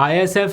ISF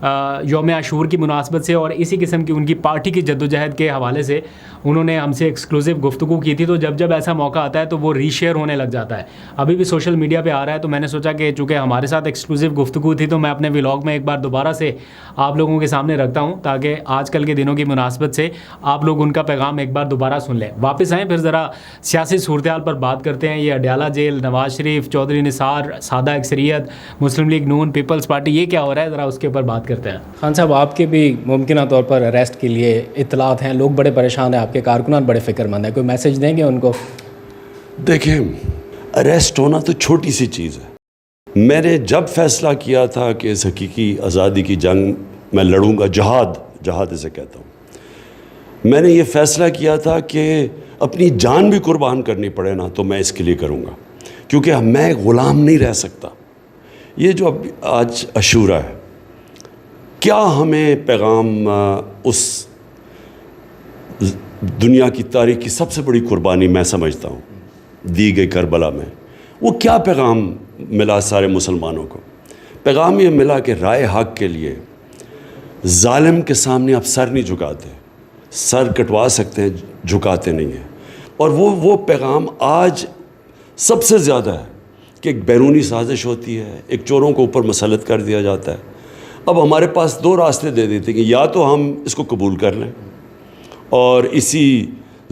یوم عاشور کی مناسبت سے اور اسی قسم کی ان کی پارٹی کی جدوجہد کے حوالے سے انہوں نے ہم سے ایکسکلوسیو گفتگو کی تھی. تو جب ایسا موقع آتا ہے تو وہ ری شیئر ہونے لگ جاتا ہے. ابھی بھی سوشل میڈیا پہ آ رہا ہے, تو میں نے سوچا کہ چونکہ ہمارے ساتھ ایکسکلوسیو گفتگو تھی تو میں اپنے ولاگ میں ایک بار دوبارہ سے آپ لوگوں کے سامنے رکھتا ہوں, تاکہ آج کل کے دنوں کی مناسبت سے آپ لوگ ان کا پیغام ایک بار دوبارہ سن لیں. واپس آئیں, پھر ذرا سیاسی صورتحال پر بات کرتے ہیں. یہ اڈیالہ جیل, نواز شریف, چودھری نثار, سادہ اکثریت, مسلم لیگ نون, پیپلز پارٹی, یہ کیا ہو رہا ہے, ذرا اس کے اوپر بات کرتے ہیں. خان صاحب, آپ کے بھی ممکنہ طور پر اریسٹ کے لیے اطلاعات ہیں, لوگ بڑے پریشان ہیں, آپ کے کارکنان بڑے فکر مند ہیں, کوئی میسج دیں گے ان کو؟ دیکھیں, اریسٹ ہونا تو چھوٹی سی چیز ہے. میں نے جب فیصلہ کیا تھا کہ اس حقیقی آزادی کی جنگ میں لڑوں گا, جہاد اسے کہتا ہوں, میں نے یہ فیصلہ کیا تھا کہ اپنی جان بھی قربان کرنی پڑے نا تو میں اس کے لیے کروں گا, کیونکہ میں غلام نہیں رہ سکتا. یہ جو اب آج عاشورہ ہے, کیا ہمیں پیغام اس دنیا کی تاریخ کی سب سے بڑی قربانی میں سمجھتا ہوں دی گئی کربلا میں, وہ کیا پیغام ملا سارے مسلمانوں کو؟ پیغام یہ ملا کہ رائے حق کے لیے ظالم کے سامنے آپ سر نہیں جھکاتے, سر کٹوا سکتے ہیں, جھکاتے نہیں ہیں. اور وہ پیغام آج سب سے زیادہ ہے کہ ایک بیرونی سازش ہوتی ہے, ایک چوروں کو اوپر مسلط کر دیا جاتا ہے. اب ہمارے پاس دو راستے دے دیتے کہ یا تو ہم اس کو قبول کر لیں اور اسی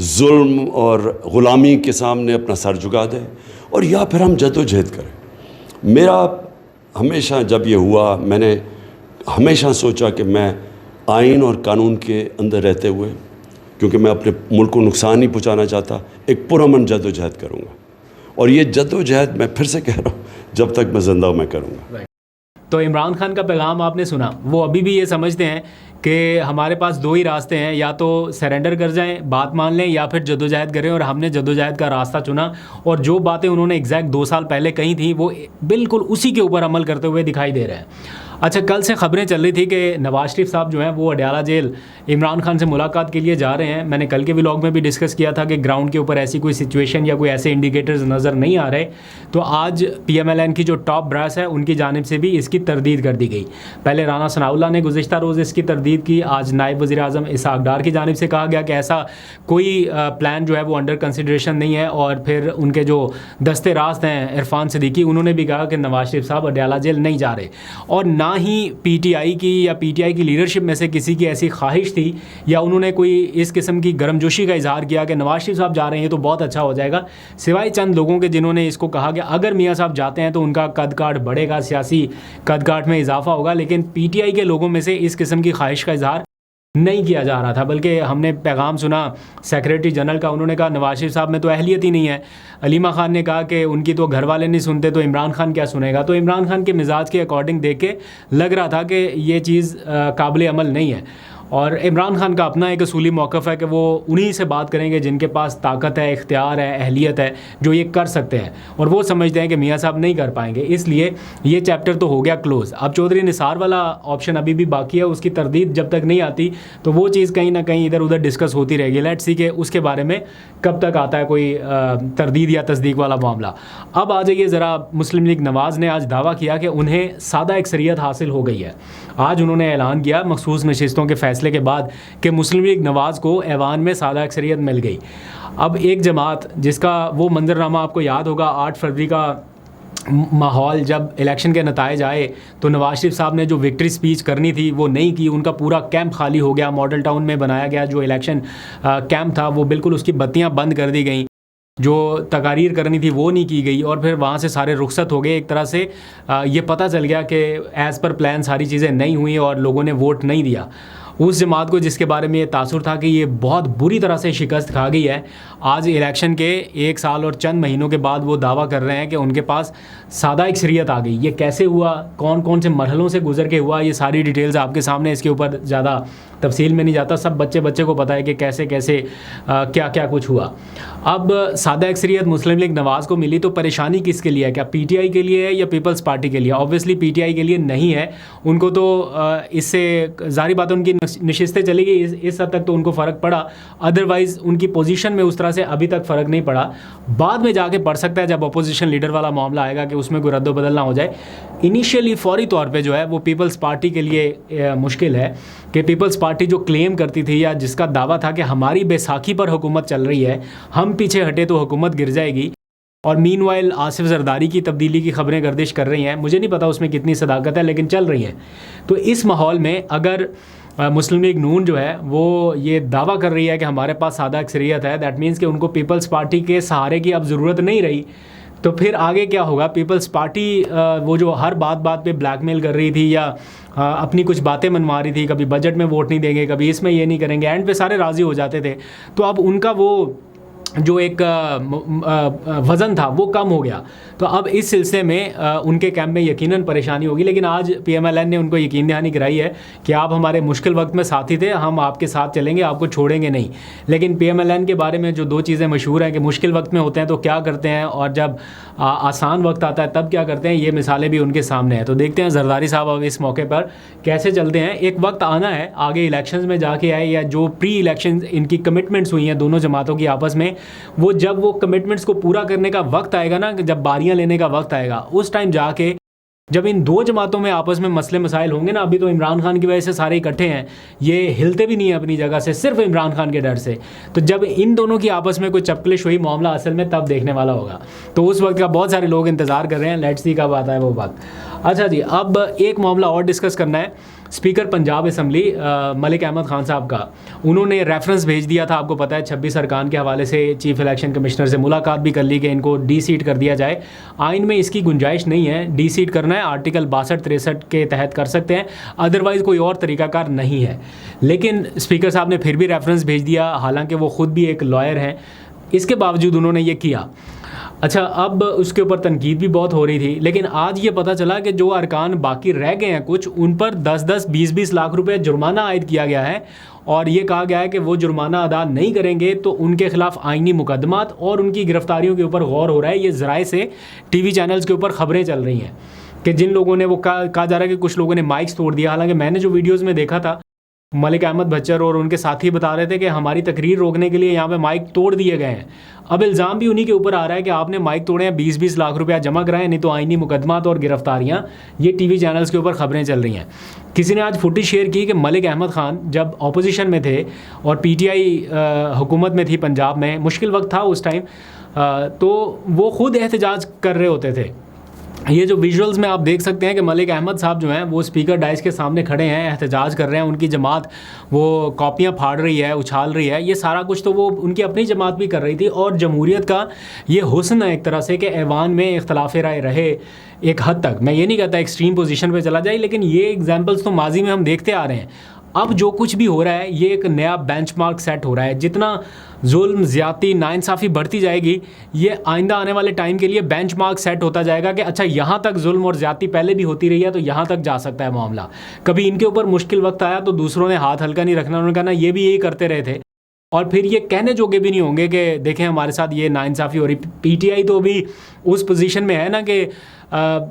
ظلم اور غلامی کے سامنے اپنا سر جھکا دیں, اور یا پھر ہم جد و جہد کریں. میرا ہمیشہ جب یہ ہوا, میں نے ہمیشہ سوچا کہ میں آئین اور قانون کے اندر رہتے ہوئے, کیونکہ میں اپنے ملک کو نقصان نہیں پہنچانا چاہتا, ایک پرامن جد و جہد کروں گا. اور یہ جد و جہد میں پھر سے کہہ رہا ہوں, جب تک میں زندہ ہوں میں کروں گا. تو عمران خان کا پیغام آپ نے سنا, وہ ابھی بھی یہ سمجھتے ہیں کہ ہمارے پاس دو ہی راستے ہیں, یا تو سرنڈر کر جائیں, بات مان لیں, یا پھر جدوجہد کریں. اور ہم نے جدوجہد کا راستہ چنا, اور جو باتیں انہوں نے ایگزیکٹ 2 سال پہلے کہی تھیں وہ بالکل اسی کے اوپر عمل کرتے ہوئے دکھائی دے رہے ہیں. اچھا, کل سے خبریں چل رہی تھی کہ نواز شریف صاحب جو ہیں وہ اڈیالہ جیل عمران خان سے ملاقات کے لیے جا رہے ہیں. میں نے کل کے ولاگ میں بھی ڈسکس کیا تھا کہ گراؤنڈ کے اوپر ایسی کوئی سچویشن یا کوئی ایسے انڈیکیٹرز نظر نہیں آ رہے. تو آج پی ایم ایل این کی جو ٹاپ براس ہے ان کی جانب سے بھی اس کی تردید کر دی گئی. پہلے رانا ثناء اللہ نے گزشتہ روز اس کی تردید کی, آج نائب وزیر اعظم اسحاق ڈار کی جانب سے کہا گیا کہ ایسا کوئی پلان جو ہے وہ انڈر کنسیڈریشن نہیں ہے. اور پھر ان کے جو دستے راست ہیں عرفان صدیقی, انہوں نے بھی کہا کہ نواز شریف صاحب اڈیالہ جیل نہیں جا رہے. اور نہ ہی پی ٹی آئی کی یا پی ٹی آئی کی لیڈرشپ میں سے کسی کی ایسی خواہش تھی یا انہوں نے کوئی اس قسم کی گرم جوشی کا اظہار کیا کہ نواز شریف صاحب جا رہے ہیں تو بہت اچھا ہو جائے گا, سوائے چند لوگوں کے جنہوں نے اس کو کہا کہ اگر میاں صاحب جاتے ہیں تو ان کا قد کاٹ بڑھے گا, سیاسی قد کاٹ میں اضافہ ہوگا. لیکن پی ٹی آئی کے لوگوں میں سے اس قسم کی خواہش کا اظہار نہیں کیا جا رہا تھا, بلکہ ہم نے پیغام سنا سیکریٹری جنرل کا, انہوں نے کہا نواز شریف صاحب میں تو اہلیت ہی نہیں ہے. علیمہ خان نے کہا کہ ان کی تو گھر والے نہیں سنتے تو عمران خان کیا سنے گا. تو عمران خان کے مزاج کے اکارڈنگ دیکھ کے لگ رہا تھا کہ یہ چیز قابل عمل نہیں ہے. اور عمران خان کا اپنا ایک اصولی موقف ہے کہ وہ انہی سے بات کریں گے جن کے پاس طاقت ہے, اختیار ہے, اہلیت ہے, جو یہ کر سکتے ہیں. اور وہ سمجھتے ہیں کہ میاں صاحب نہیں کر پائیں گے, اس لیے یہ چیپٹر تو ہو گیا کلوز. اب چودھری نثار والا آپشن ابھی بھی باقی ہے, اس کی تردید جب تک نہیں آتی تو وہ چیز کہیں نہ کہیں ادھر ادھر ڈسکس ہوتی رہے گی. لیٹس سی کہ اس کے بارے میں کب تک آتا ہے کوئی تردید یا تصدیق والا معاملہ. اب آ جائیے ذرا, مسلم لیگ نواز نے آج دعویٰ کیا کہ انہیں سادہ اکثریت حاصل ہو گئی ہے. آج انہوں نے اعلان کیا مخصوص نشستوں کے فیصلے کے بعد کہ مسلم لیگ نواز کو ایوان میں سادہ اکثریت مل گئی. اب ایک جماعت جس کا وہ منظرنامہ آپ کو یاد ہوگا, 8 فروری کا ماحول جب الیکشن کے نتائج آئے تو نواز شریف صاحب نے جو وکٹری سپیچ کرنی تھی وہ نہیں کی, ان کا پورا کیمپ خالی ہو گیا. ماڈل ٹاؤن میں بنایا گیا جو الیکشن کیمپ تھا وہ بالکل اس کی بتیاں بند کر دی گئیں, جو تقاریر کرنی تھی وہ نہیں کی گئی, اور پھر وہاں سے سارے رخصت ہو گئے. ایک طرح سے یہ پتہ چل گیا کہ ایز پر پلان ساری چیزیں نہیں ہوئیں اور لوگوں نے ووٹ نہیں دیا. اس جماعت کو جس کے بارے میں یہ تاثر تھا کہ یہ بہت بری طرح سے شکست کھا گئی ہے, آج الیکشن کے 1 سال اور چند مہینوں کے بعد وہ دعویٰ کر رہے ہیں کہ ان کے پاس سادہ اکثریت آ گئی. یہ کیسے ہوا, کون کون سے مرحلوں سے گزر کے ہوا, یہ ساری ڈیٹیلز آپ کے سامنے, اس کے اوپر زیادہ تفصیل میں نہیں جاتا, سب بچے کو پتہ ہے کہ کیسے کیسے کیا کیا کچھ ہوا. اب سادہ اکثریت مسلم لیگ نواز کو ملی تو پریشانی کس کے لیے ہے, کیا پی ٹی آئی کے لیے ہے یا پیپلز پارٹی کے لیے؟ آبویسلی پی ٹی آئی کے لیے نہیں ہے, ان کو تو اس سے ظاہری بات ان کی نشستیں چلی گئی, اس حد تک تو ان کو فرق پڑا, ادروائز ان کی پوزیشن میں اس طرح سے ابھی تک فرق نہیں پڑا. بعد میں جا کے پڑ سکتا ہے جب اپوزیشن لیڈر والا معاملہ آئے گا کہ اس میں کوئی رد و بدل نہ ہو جائے. انیشیلی فوری طور پہ جو ہے وہ پیپلز پارٹی کے لیے مشکل ہے کہ پیپلز پارٹی جو کلیم کرتی تھی یا جس کا دعویٰ تھا کہ ہماری بیساکھی پر حکومت چل رہی ہے, ہم پیچھے ہٹے تو حکومت گر جائے گی, اور مین وائل آصف زرداری کی تبدیلی کی خبریں گردش کر رہی ہیں, مجھے نہیں پتا اس میں کتنی صداقت ہے لیکن چل رہی ہیں. تو اس ماحول میں اگر مسلم لیگ نون جو ہے وہ یہ دعویٰ کر رہی ہے کہ ہمارے پاس سادہ اکثریت ہے, دیٹ مینس کہ ان کو پیپلز پارٹی کے سہارے کی اب ضرورت نہیں رہی, تو پھر آگے کیا ہوگا؟ پیپلز پارٹی وہ جو ہر بات پہ بلیک میل کر رہی تھی یا اپنی کچھ باتیں منوا رہی تھی, کبھی بجٹ میں ووٹ نہیں دیں گے, کبھی اس میں یہ نہیں کریں گے, اینڈ پہ سارے راضی ہو جاتے تھے, تو اب ان کا وہ جو ایک وزن تھا وہ کم ہو گیا. تو اب اس سلسلے میں ان کے کیمپ میں یقیناً پریشانی ہوگی, لیکن آج پی ایم ایل این نے ان کو یقین دہانی کرائی ہے کہ آپ ہمارے مشکل وقت میں ساتھی تھے, ہم آپ کے ساتھ چلیں گے, آپ کو چھوڑیں گے نہیں. لیکن پی ایم ایل این کے بارے میں جو دو چیزیں مشہور ہیں کہ مشکل وقت میں ہوتے ہیں تو کیا کرتے ہیں, اور جب آسان وقت آتا ہے تب کیا کرتے ہیں, یہ مثالیں بھی ان کے سامنے ہیں. تو دیکھتے ہیں زرداری صاحب اب اس موقع پر کیسے چلتے ہیں. ایک وقت آنا ہے آگے الیکشنز میں جا کے آئے, یا جو پری الیکشن ان کی کمٹمنٹس ہوئی ہیں دونوں جماعتوں کی آپس میں, وہ جب وہ کمٹمنٹس کو پورا کرنے کا وقت آئے گا نا, جب باریاں لینے کا وقت آئے گا, اس ٹائم جا کے جب ان دو جماعتوں میں آپس میں مسئلے مسائل ہوں گے نا, ابھی تو عمران خان کی وجہ سے سارے اکٹھے ہیں, یہ ہلتے بھی نہیں ہیں اپنی جگہ سے صرف عمران خان کے ڈر سے, تو جب ان دونوں کی آپس میں کوئی چپکلش ہوئی معاملہ اصل میں تب دیکھنے والا ہوگا. تو اس وقت کا بہت سارے لوگ انتظار کر رہے ہیں, لیٹس سی کب آتا ہے وہ وقت. اچھا جی, اب ایک معاملہ اور ڈسکس کرنا ہے. اسپیکر پنجاب اسمبلی ملک احمد خان صاحب کا, انہوں نے ریفرنس بھیج دیا تھا, آپ کو پتہ ہے 26 ارکان کے حوالے سے چیف الیکشن کمشنر سے ملاقات بھی کر لی کہ ان کو ڈی سیٹ کر دیا جائے. آئین میں اس کی گنجائش نہیں ہے, ڈی سیٹ کرنا ہے آرٹیکل 62-63 کے تحت کر سکتے ہیں, ادروائز کوئی اور طریقہ کار نہیں ہے. لیکن اسپیکر صاحب نے پھر بھی ریفرنس بھیج دیا, حالانکہ وہ خود بھی ایک لائر ہیں, اس کے باوجود انہوں نے یہ کیا. اچھا, اب اس کے اوپر تنقید بھی بہت ہو رہی تھی, لیکن آج یہ پتہ چلا کہ جو ارکان باقی رہ گئے ہیں کچھ, ان پر 10-10 20-20 لاکھ روپے جرمانہ عائد کیا گیا ہے, اور یہ کہا گیا ہے کہ وہ جرمانہ ادا نہیں کریں گے تو ان کے خلاف آئینی مقدمات اور ان کی گرفتاریوں کے اوپر غور ہو رہا ہے. یہ ذرائع سے ٹی وی چینلز کے اوپر خبریں چل رہی ہیں کہ جن لوگوں نے وہ کہا جا رہا ہے کہ کچھ لوگوں نے مائکس توڑ دیا, حالانکہ میں نے جو ویڈیوز میں دیکھا تھا ملک احمد بچر اور ان کے ساتھی بتا رہے تھے کہ ہماری تقریر روکنے کے لیے یہاں پہ مائک توڑ دیے گئے ہیں. اب الزام بھی انہی کے اوپر آ رہا ہے کہ آپ نے مائک توڑے ہیں, 20-20 لاکھ روپیہ جمع کرائیں, نہیں تو آئینی مقدمات اور گرفتاریاں. یہ ٹی وی چینلز کے اوپر خبریں چل رہی ہیں. کسی نے آج فوٹیج شیئر کی کہ ملک احمد خان جب اپوزیشن میں تھے اور پی ٹی آئی حکومت میں تھی پنجاب میں, مشکل وقت تھا اس ٹائم, تو وہ خود احتجاج کر رہے ہوتے تھے. یہ جو ویژولز میں آپ دیکھ سکتے ہیں کہ ملک احمد صاحب جو ہیں وہ اسپیکر ڈائس کے سامنے کھڑے ہیں, احتجاج کر رہے ہیں, ان کی جماعت وہ کاپیاں پھاڑ رہی ہے, اچھال رہی ہے. یہ سارا کچھ تو وہ ان کی اپنی جماعت بھی کر رہی تھی, اور جمہوریت کا یہ حسن ہے ایک طرح سے کہ ایوان میں اختلاف رائے رہے ایک حد تک. میں یہ نہیں کہتا ایکسٹریم پوزیشن پہ چلا جائے, لیکن یہ ایگزامپلس تو ماضی میں ہم دیکھتے آ رہے ہیں. اب جو کچھ بھی ہو رہا ہے یہ ایک نیا بینچ مارک سیٹ ہو رہا ہے. جتنا ظلم, زیادتی, ناانصافی بڑھتی جائے گی, یہ آئندہ آنے والے ٹائم کے لیے بینچ مارک سیٹ ہوتا جائے گا کہ اچھا یہاں تک ظلم اور زیادتی پہلے بھی ہوتی رہی ہے تو یہاں تک جا سکتا ہے معاملہ. کبھی ان کے اوپر مشکل وقت آیا تو دوسروں نے ہاتھ ہلکا نہیں رکھنا, انہوں نے کہا نا یہ بھی یہی کرتے رہے تھے, اور پھر یہ کہنے جوگے بھی نہیں ہوں گے کہ دیکھیں ہمارے ساتھ یہ ناانصافی ہو رہی. پی ٹی آئی تو ابھی اس پوزیشن میں ہے نا کہ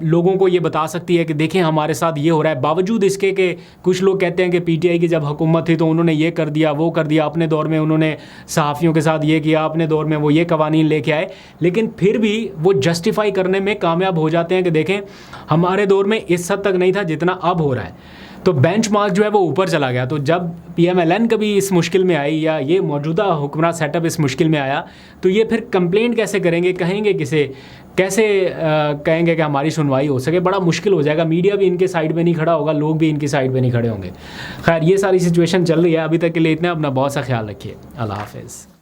لوگوں کو یہ بتا سکتی ہے کہ دیکھیں ہمارے ساتھ یہ ہو رہا ہے, باوجود اس کے کہ کچھ لوگ کہتے ہیں کہ پی ٹی آئی کی جب حکومت تھی تو انہوں نے یہ کر دیا, وہ کر دیا, اپنے دور میں انہوں نے صحافیوں کے ساتھ یہ کیا, اپنے دور میں وہ یہ قوانین لے کے آئے, لیکن پھر بھی وہ جسٹیفائی کرنے میں کامیاب ہو جاتے ہیں کہ دیکھیں ہمارے دور میں اس حد تک نہیں تھا جتنا اب ہو رہا ہے. تو بینچ مارک جو ہے وہ اوپر چلا گیا. تو جب پی ایم ایل این کبھی اس مشکل میں آئی, یا یہ موجودہ حکمراں سیٹ اپ اس مشکل میں آیا, تو یہ پھر کمپلینٹ کیسے کریں گے, کہیں گے کسے, کیسے کہیں گے کہ ہماری سنوائی ہو سکے. بڑا مشکل ہو جائے گا. میڈیا بھی ان کے سائڈ پہ نہیں کھڑا ہوگا, لوگ بھی ان کی سائڈ پہ نہیں کھڑے ہوں گے. خیر, یہ ساری سچویشن چل رہی ہے ابھی تک کے لیے. اتنا اپنا بہت سا خیال رکھیے. اللہ حافظ.